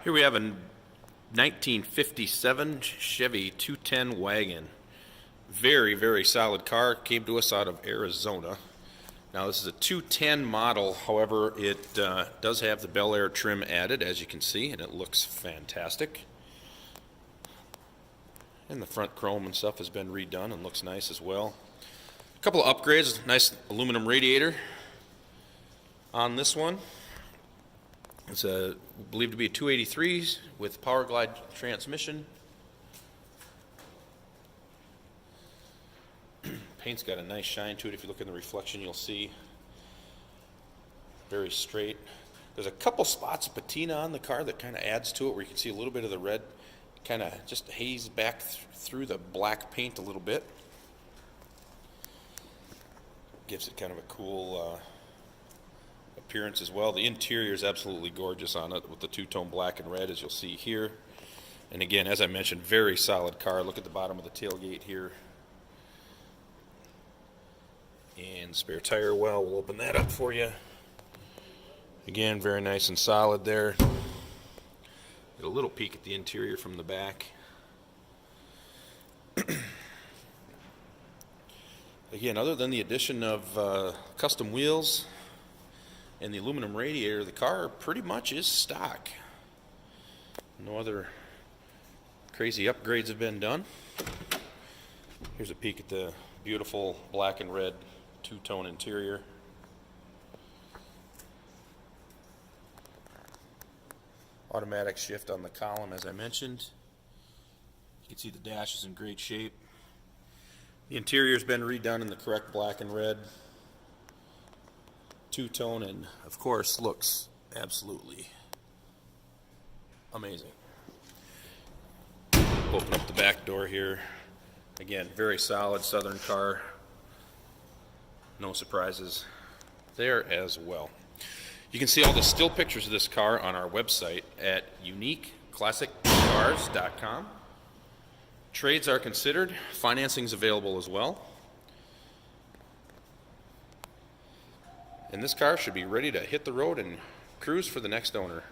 Here we have a 1957 Chevy 210 Wagon. Very, very solid car. Came to us out of Arizona. Now this is a 210 model, however it does have the Bel Air trim added, as you can see, and it looks fantastic. And the front chrome and stuff has been redone and looks nice as well. A couple of upgrades, nice aluminum radiator on this one. It's believed to be a 283 with Power Glide transmission. Paint's got a nice shine to it. If you look in the reflection, you'll see. Very straight. There's a couple spots of patina on the car that kind of adds to it, where you can see a little bit of the red kind of just haze back through the black paint a little bit. Gives it kind of a cool appearance as well. The interior is absolutely gorgeous on it with the two-tone black and red, as you'll see here. And again, as I mentioned, very solid car. Look at the bottom of the tailgate here. And spare tire well, we'll open that up for you. Again, very nice and solid there. Get a little peek at the interior from the back. Again, other than the addition of custom wheels and the aluminum radiator, the car pretty much is stock. No other crazy upgrades have been done. Here's a peek at the beautiful black and red two-tone interior. Automatic shift on the column, as I mentioned. You can see the dash is in great shape. The interior's been redone in the correct black and red two-tone, and of course looks absolutely amazing. Open up the back door here. Again, very solid Southern car. No surprises there as well. You can see all the still pictures of this car on our website at uniqueclassiccars.com. Trades are considered. Financing is available as well. And this car should be ready to hit the road and cruise for the next owner.